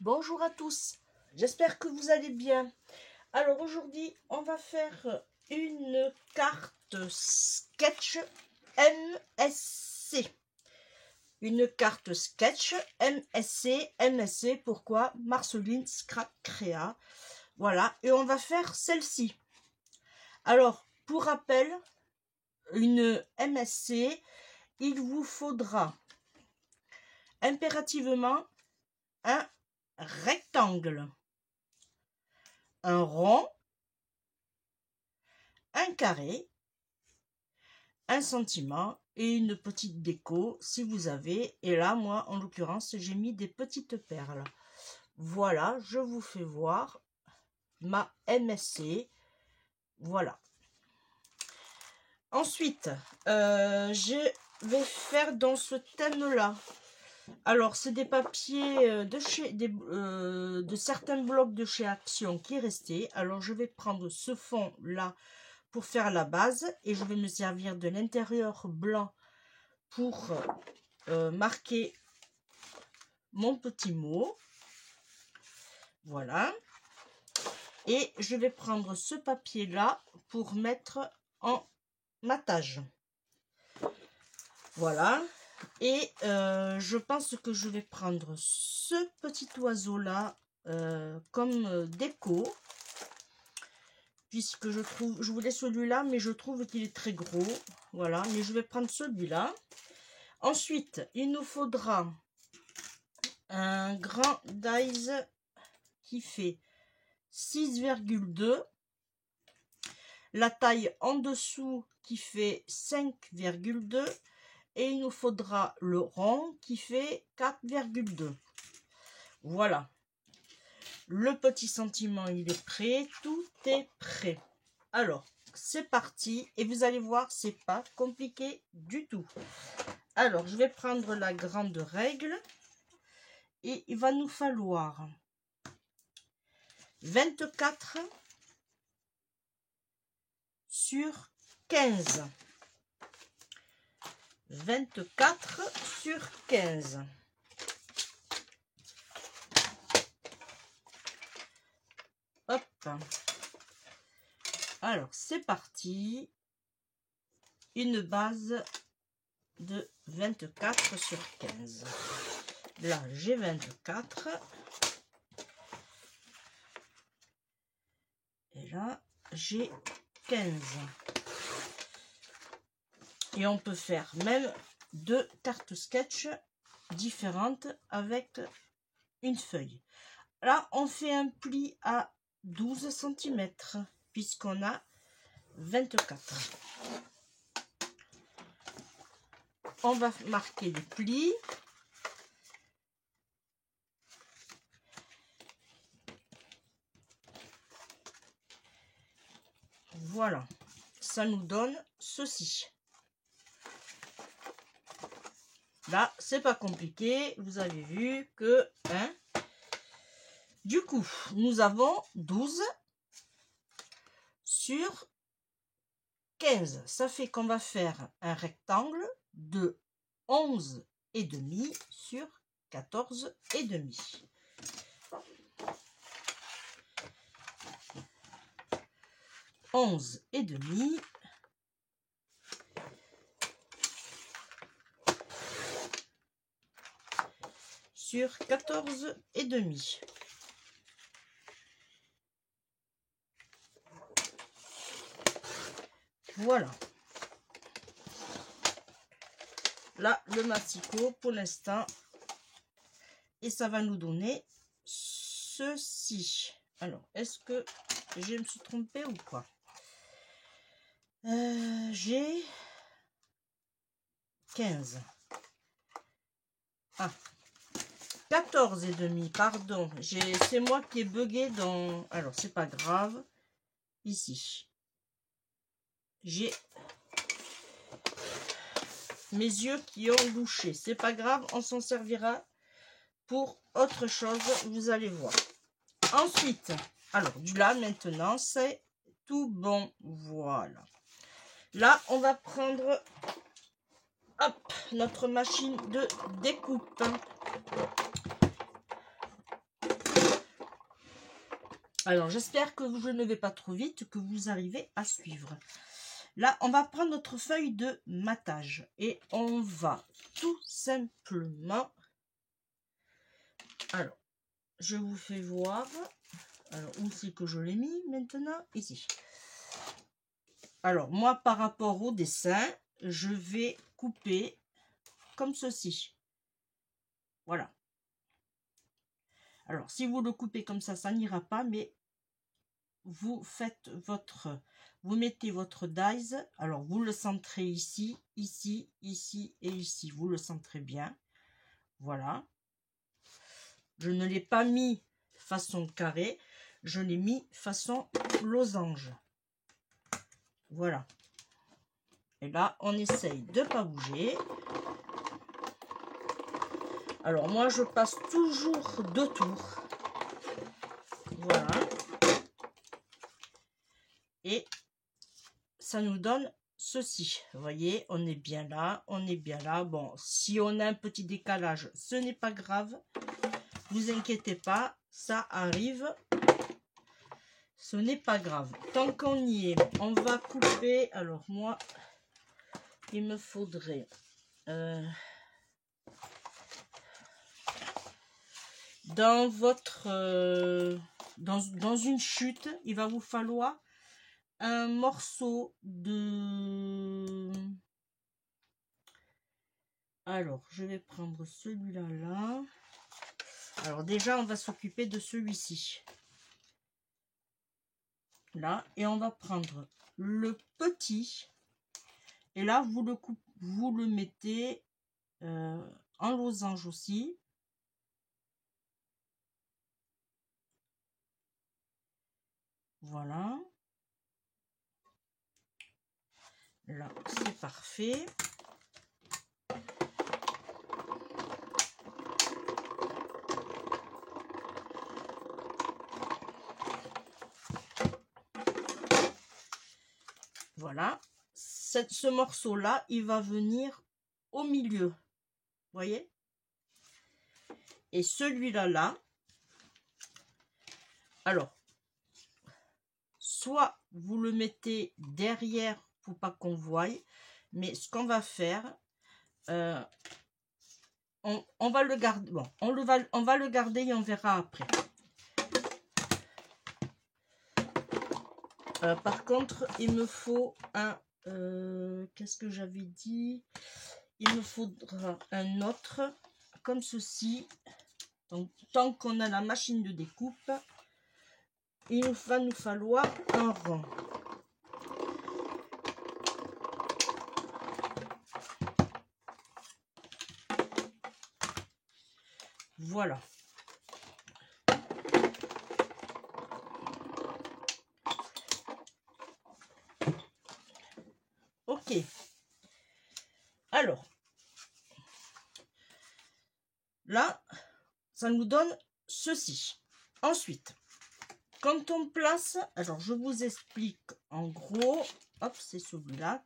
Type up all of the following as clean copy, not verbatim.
Bonjour à tous, j'espère que vous allez bien. Alors aujourd'hui, on va faire une carte sketch MSC. Une carte sketch MSC, pourquoi Marceline Scrap Créa. Voilà, et on va faire celle-ci. Alors, pour rappel, une MSC, il vous faudra impérativement un rectangle, un rond, un carré, un sentiment et une petite déco si vous avez. Et là, moi, en l'occurrence, j'ai mis des petites perles. Voilà, je vous fais voir ma MSC. Voilà. Ensuite, je vais faire dans ce thème-là. Alors, c'est des papiers de certains blocs de chez Action qui restaient. Alors, je vais prendre ce fond-là pour faire la base et je vais me servir de l'intérieur blanc pour marquer mon petit mot. Voilà. Et je vais prendre ce papier-là pour mettre en matage. Voilà. Et je pense que je vais prendre ce petit oiseau-là comme déco. Puisque je voulais celui-là, mais je trouve qu'il est très gros. Voilà, mais je vais prendre celui-là. Ensuite, il nous faudra un grand dies qui fait 6,2. La taille en dessous qui fait 5,2. Et il nous faudra le rond qui fait 4,2. Voilà. Le petit sentiment, il est prêt. Tout est prêt. Alors, c'est parti. Et vous allez voir, c'est pas compliqué du tout. Alors, je vais prendre la grande règle. Et il va nous falloir 24 sur 15. 24 sur 15. Hop. Alors, c'est parti. Une base de 24 sur 15. Là, j'ai 24. Et là, j'ai 15. Et on peut faire même deux cartes sketch différentes avec une feuille. Là, on fait un pli à 12 cm puisqu'on a 24. On va marquer le pli. Voilà, ça nous donne ceci. Là, c'est pas compliqué, vous avez vu que... Du coup, nous avons 12 sur 15. Ça fait qu'on va faire un rectangle de 11,5 sur 14,5. Et demi sur 14,5. Voilà. Là, le massicot pour l'instant. Et ça va nous donner ceci. Alors, est-ce que je me suis trompée ou pas? J'ai 15. Ah, 14,5, pardon. C'est moi qui ai bugué dans... Alors, c'est pas grave. Ici. J'ai mes yeux qui ont louché. C'est pas grave, on s'en servira pour autre chose, vous allez voir. Ensuite, alors, du là, maintenant, c'est tout bon. Voilà. Là, on va prendre... Hop, notre machine de découpe. Alors, j'espère que je ne vais pas trop vite, que vous arrivez à suivre. Là, on va prendre notre feuille de matage et on va tout simplement... Alors, je vous fais voir. Alors, où c'est que je l'ai mis maintenant? Ici. Alors, moi, par rapport au dessin, je vais couper comme ceci. Voilà. Alors, si vous le coupez comme ça n'ira pas, mais vous faites votre... Vous mettez votre dies, alors vous le centrez ici, ici, ici et ici. Vous le centrez bien. Voilà. Je ne l'ai pas mis façon carré, je l'ai mis façon losange. Voilà. Et là, on essaye de ne pas bouger. Alors moi, je passe toujours 2 tours. Voilà. Et ça nous donne ceci. Vous voyez, on est bien là, on est bien là. Bon, si on a un petit décalage, ce n'est pas grave. Vous inquiétez pas, ça arrive. Ce n'est pas grave. Tant qu'on y est, on va couper. Alors moi, il me faudrait... dans votre... dans une chute, il va vous falloir un morceau de... Alors, je vais prendre celui-là là. Alors déjà, on va s'occuper de celui-ci. Là, et on va prendre le petit. Et là, vous le mettez en losange aussi. Voilà. Là, c'est parfait. Voilà. Ce morceau-là, il va venir au milieu. Vous voyez? Et celui-là, là. Alors, soit vous le mettez derrière pour pas qu'on voie, mais ce qu'on va faire, on va le garder. Bon, on va le garder et on verra après. Par contre, il me faut un... qu'est-ce que j'avais dit? Il me faudra un autre, comme ceci. Donc, tant qu'on a la machine de découpe, il va nous falloir un rond. Voilà. Ok. Alors, là, ça nous donne ceci. Ensuite, quand on place, alors je vous explique en gros, hop, c'est celui-là.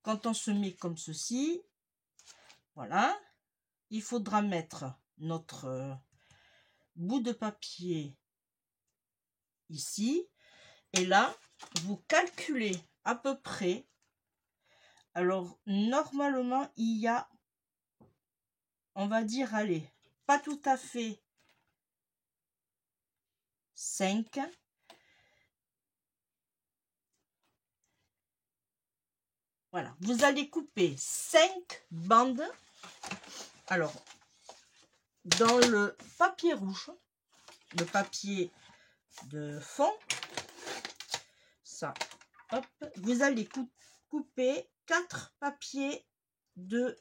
Quand on se met comme ceci, voilà, il faudra mettre notre bout de papier ici. Et là, vous calculez à peu près. Alors, normalement, il y a, on va dire, allez, pas tout à fait 5. Voilà, vous allez couper 5 bandes. Alors, dans le papier rouge, le papier de fond, ça, hop, vous allez couper 4 papiers de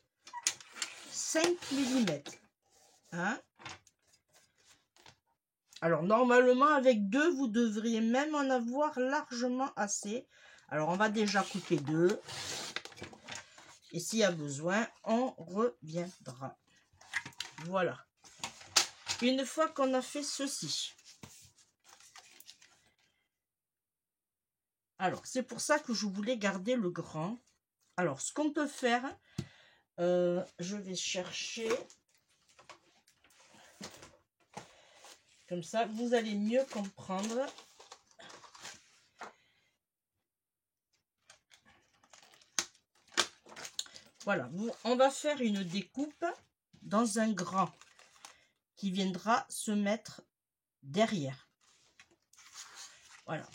5 mm. Hein? Alors, normalement, avec 2, vous devriez même en avoir largement assez. Alors, on va déjà couper 2. Et s'il y a besoin, on reviendra. Voilà. Une fois qu'on a fait ceci. Alors, c'est pour ça que je voulais garder le grand. Alors, ce qu'on peut faire, je vais chercher Comme ça, vous allez mieux comprendre. Voilà, on va faire une découpe dans un grand qui viendra se mettre derrière. Voilà.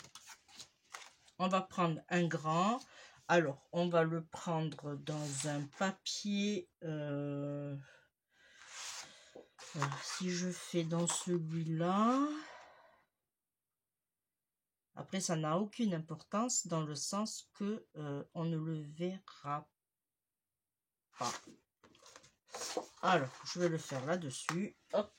On va prendre un grand. Alors, on va le prendre dans un papier. Voilà, si je fais dans celui-là. Après, ça n'a aucune importance dans le sens que on ne le verra pas. Alors, je vais le faire là-dessus. Hop.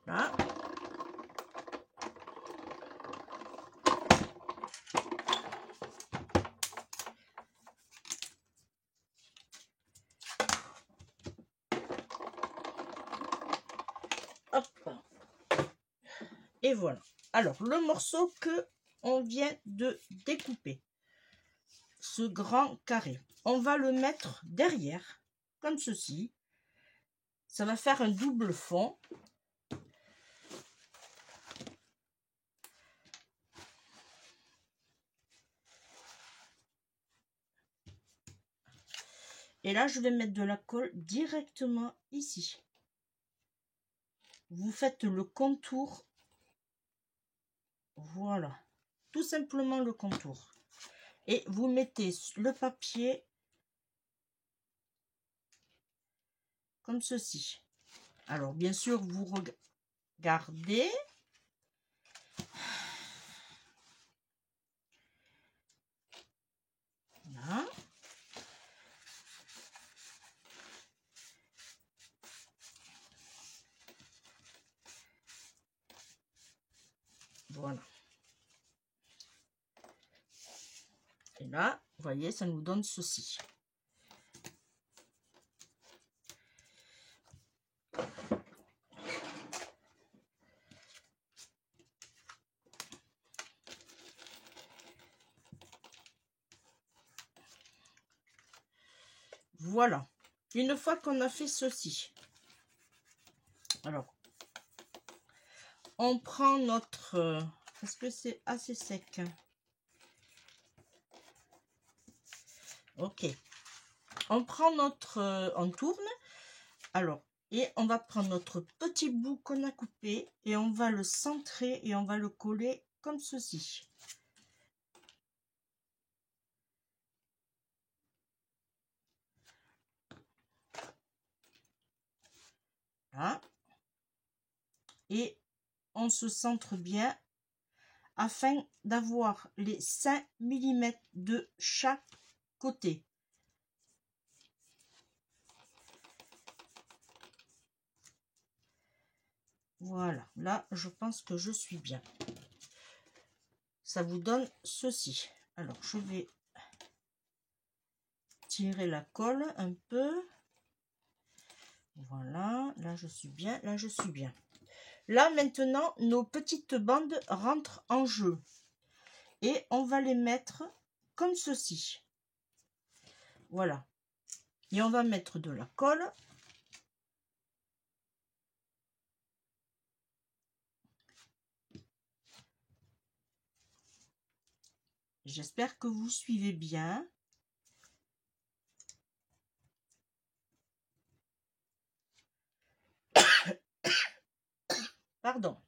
Là. Hop. Et voilà. Alors, le morceau que on vient de découper, ce grand carré, on va le mettre derrière, comme ceci. Ça va faire un double fond. Et là, je vais mettre de la colle directement ici. Vous faites le contour. Voilà. Tout simplement le contour. Et vous mettez le papier comme ceci. Alors, bien sûr, vous regardez. Voilà. Voilà. Et là, vous voyez, ça nous donne ceci. Voilà. Une fois qu'on a fait ceci, alors, on prend notre... parce que c'est assez sec. Ok. On prend notre... on tourne. Alors, et on va prendre notre petit bout qu'on a coupé et on va le centrer et on va le coller comme ceci. Voilà. Et on se centre bien afin d'avoir les 5 mm de chaque côté. Voilà, là je pense que je suis bien. Ça vous donne ceci. Alors je vais tirer la colle un peu. Voilà, là je suis bien, là je suis bien. Là maintenant nos petites bandes rentrent en jeu et on va les mettre comme ceci. Voilà, et on va mettre de la colle. J'espère que vous suivez bien. Pardon.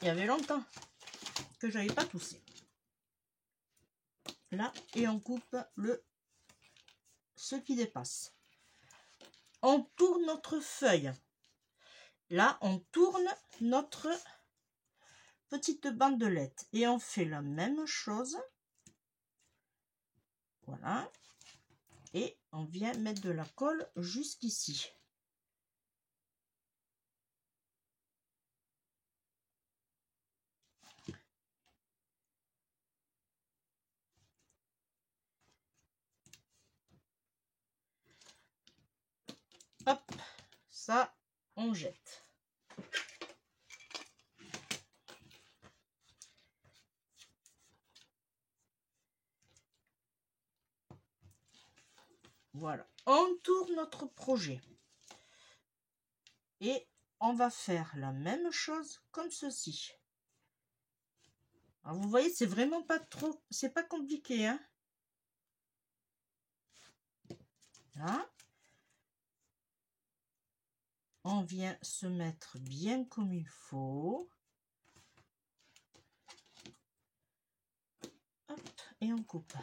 Il y avait longtemps que j'avais pas toussé. Là, et on coupe ce qui dépasse. On tourne notre feuille. Là, on tourne notre petite bandelette et on fait la même chose. Voilà. Et on vient mettre de la colle jusqu'ici. ça, on jette. Voilà, on tourne notre projet. Et on va faire la même chose comme ceci. Alors vous voyez, c'est vraiment pas trop, c'est pas compliqué, hein. Là, on vient se mettre bien comme il faut. Hop, et on coupe.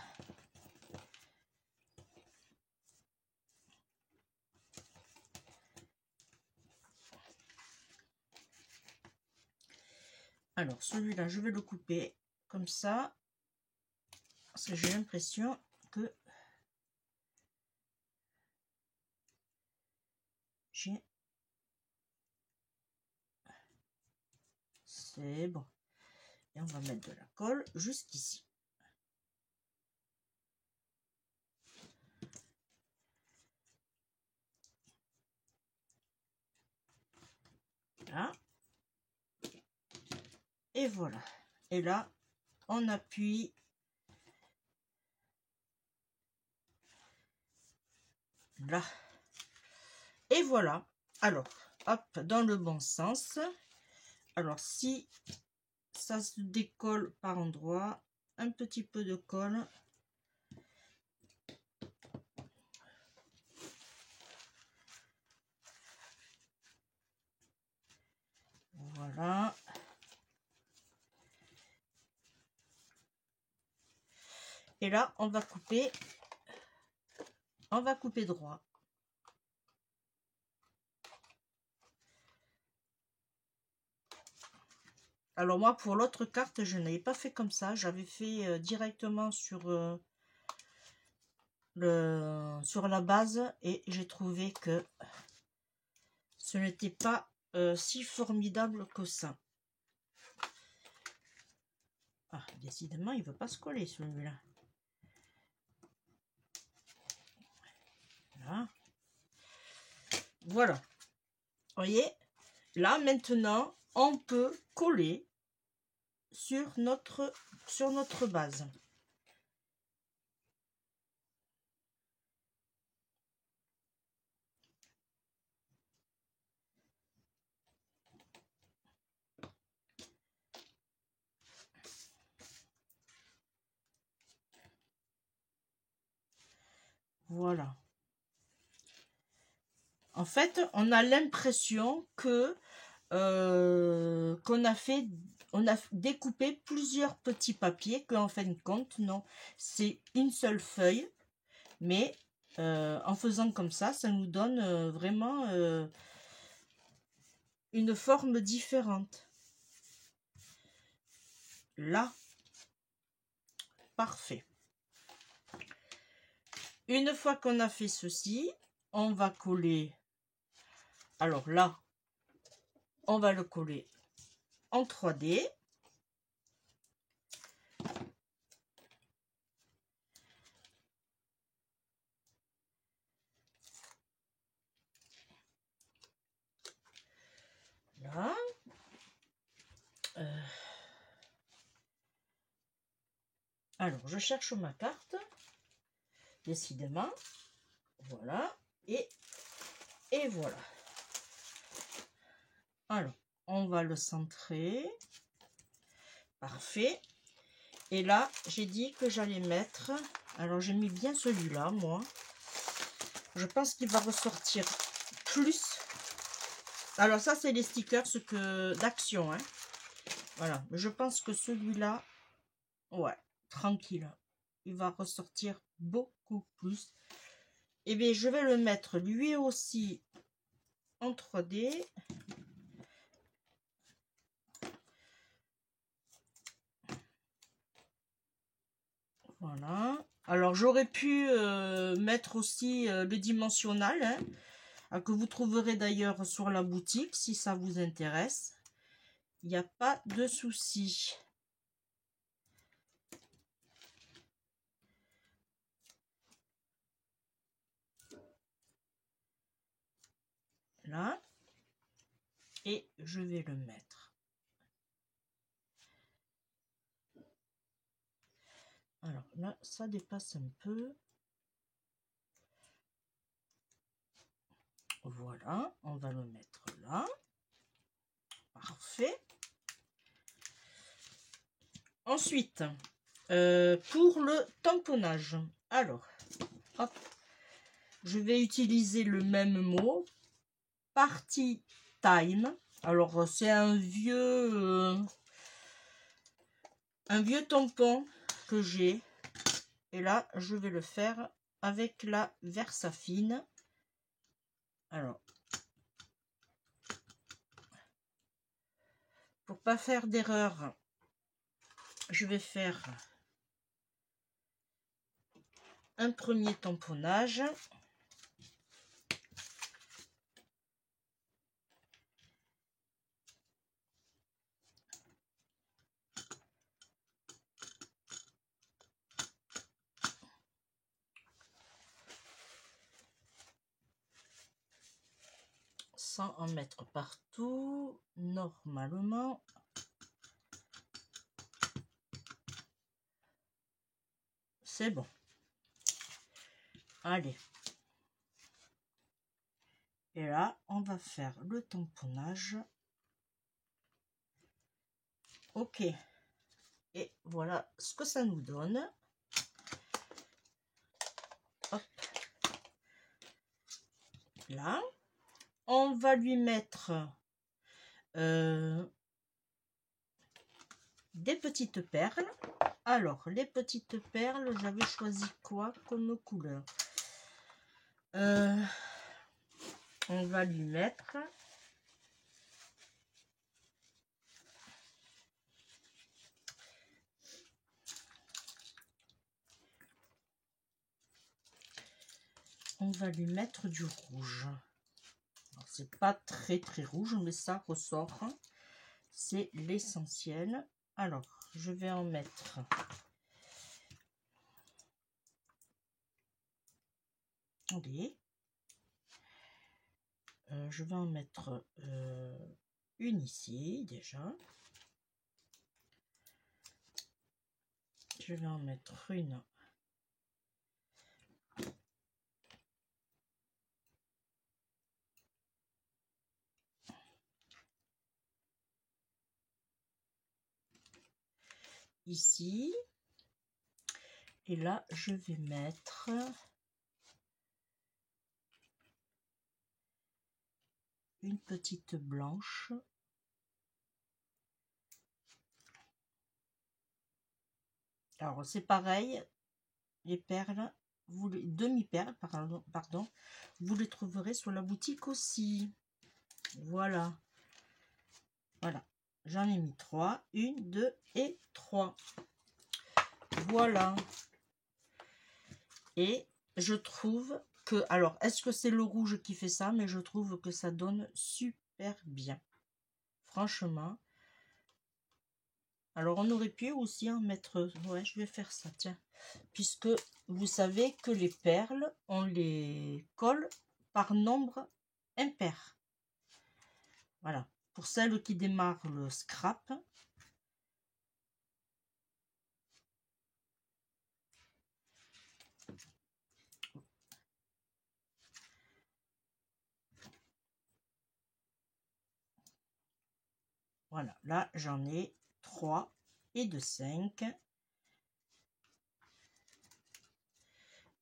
Alors celui-là, je vais le couper comme ça, parce que j'ai l'impression que j'ai... C'est bon. Et on va mettre de la colle juste ici. Là. Et voilà. Et là, on appuie. Là. Et voilà. Alors, hop, dans le bon sens. Alors, si ça se décolle par endroit, un petit peu de colle. Voilà. Et là, on va couper droit. Alors moi, pour l'autre carte, je n'avais pas fait comme ça. J'avais fait directement sur, sur la base et j'ai trouvé que ce n'était pas si formidable que ça. Ah, décidément, il ne veut pas se coller celui-là. Voilà. Voilà. Vous voyez, là maintenant, on peut coller sur notre base. Voilà. En fait, on a l'impression que qu'on a découpé plusieurs petits papiers, qu'en fin de compte, non, c'est une seule feuille, mais en faisant comme ça nous donne vraiment une forme différente. Là, parfait. Une fois qu'on a fait ceci, on va coller. Alors là, on va le coller en 3D. Là. Alors, je cherche ma carte. Décidément. Voilà. Et voilà. Alors, on va le centrer. Parfait. Et là, j'ai dit que j'allais mettre... Alors, j'ai mis bien celui-là, moi. Je pense qu'il va ressortir plus. Alors, ça, c'est les stickers d'action. Hein. Voilà. Je pense que celui-là, ouais, tranquille. Il va ressortir beaucoup plus. Et bien, je vais le mettre lui aussi en 3D. Voilà. Alors, j'aurais pu mettre aussi le dimensionnel, hein, que vous trouverez d'ailleurs sur la boutique, si ça vous intéresse. Il n'y a pas de souci. Là. et je vais le mettre. Alors là, ça dépasse un peu. Voilà, on va le mettre là. Parfait. Ensuite, pour le tamponnage, alors, hop, je vais utiliser le même mot, party time. Alors, c'est un vieux tampon que j'ai. Et là, je vais le faire avec la Versafine. Alors, pour pas faire d'erreur, je vais faire un premier tamponnage. Sans en mettre partout, normalement. C'est bon. Allez. Et là, on va faire le tamponnage. Ok. Et voilà ce que ça nous donne. Hop. Là. On va lui mettre des petites perles. Alors, les petites perles, j'avais choisi quoi comme couleur? On va lui mettre du rouge. C'est pas très rouge, mais ça ressort. C'est l'essentiel. Alors, je vais en mettre allez. Je vais en mettre une ici déjà. Je vais en mettre une ici. Et là, je vais mettre une petite blanche. Alors, c'est pareil, les perles, demi-perles, pardon, vous les trouverez sur la boutique aussi. Voilà. Voilà. J'en ai mis 3. 1, 2 et 3. Voilà. Et je trouve que, alors, est-ce que c'est le rouge qui fait ça? Mais je trouve que ça donne super bien. Franchement. Alors, on aurait pu aussi en mettre... Ouais, je vais faire ça, tiens. Puisque vous savez que les perles, on les colle par nombre impair. Voilà. Pour celles qui démarrent le scrap. Voilà. Là, j'en ai 3 et de 5.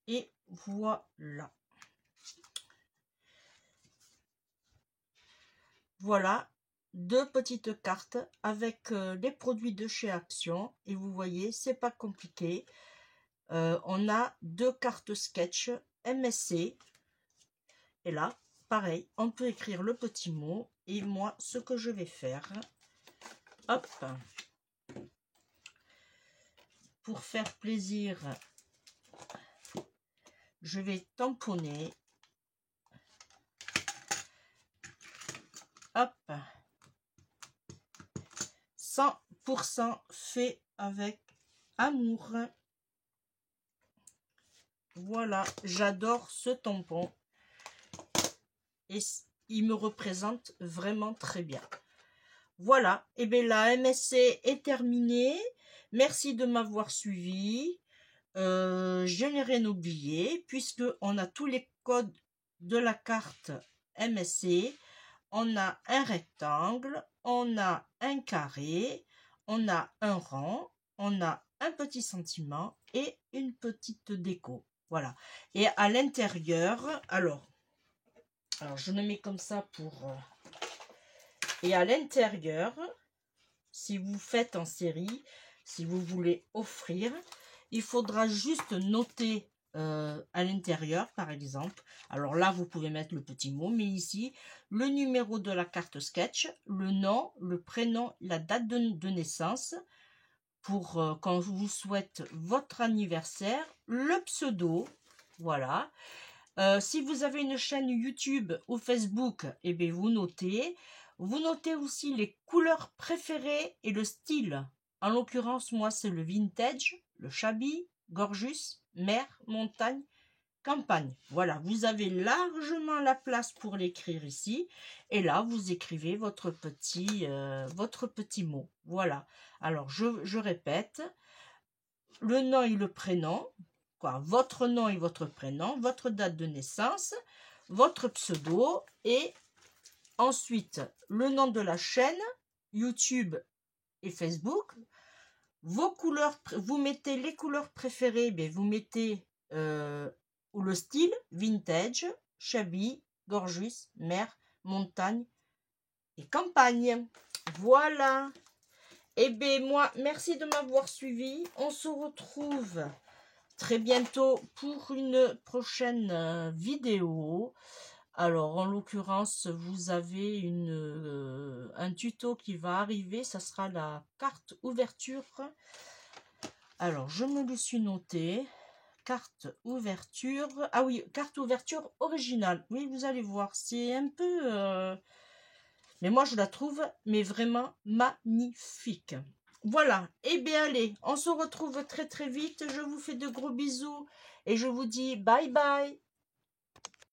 Et voilà. Voilà, 2 petites cartes avec les produits de chez Action. Et vous voyez, c'est pas compliqué. On a 2 cartes sketch MSC. Et là, pareil, on peut écrire le petit mot. Et moi, ce que je vais faire, hop, pour faire plaisir, je vais tamponner. Hop, 100% fait avec amour. Voilà, j'adore ce tampon. Et il me représente vraiment très bien. Voilà, et bien la MSC est terminée. Merci de m'avoir suivi. Je n'ai rien oublié, puisque on a tous les codes de la carte MSC. On a un rectangle, on a un carré, on a un rond, on a un petit sentiment et une petite déco. Voilà. Et à l'intérieur, alors je le mets comme ça pour... Et à l'intérieur, si vous faites en série, si vous voulez offrir, il faudra juste noter à l'intérieur, par exemple. Alors là, vous pouvez mettre le petit mot, mais ici, le numéro de la carte sketch, le nom, le prénom, la date de naissance, pour quand je vous souhaite votre anniversaire, le pseudo, voilà. Si vous avez une chaîne YouTube ou Facebook, eh bien vous notez. Vous notez aussi les couleurs préférées et le style. En l'occurrence, moi, c'est le vintage, le shabby, gorgeous, mer, montagne, campagne. Voilà, vous avez largement la place pour l'écrire ici. Et là, vous écrivez votre petit mot. Voilà. Alors, je répète. Le nom et le prénom. Quoi, votre nom et votre prénom. Votre date de naissance. Votre pseudo. Et ensuite, le nom de la chaîne, YouTube et Facebook. Vos couleurs, vous mettez les couleurs préférées, mais vous mettez le style, vintage, shabby, gorgeous, mer, montagne et campagne. Voilà. Et bien moi, merci de m'avoir suivi. On se retrouve très bientôt pour une prochaine vidéo. Alors, en l'occurrence, vous avez un tuto qui va arriver. Ça sera la carte ouverture. Alors, je me le suis noté. Carte ouverture. Ah oui, carte ouverture originale. Oui, vous allez voir. C'est un peu... Mais moi, je la trouve vraiment magnifique. Voilà. Eh bien, allez, on se retrouve très très vite. Je vous fais de gros bisous. Et je vous dis bye bye.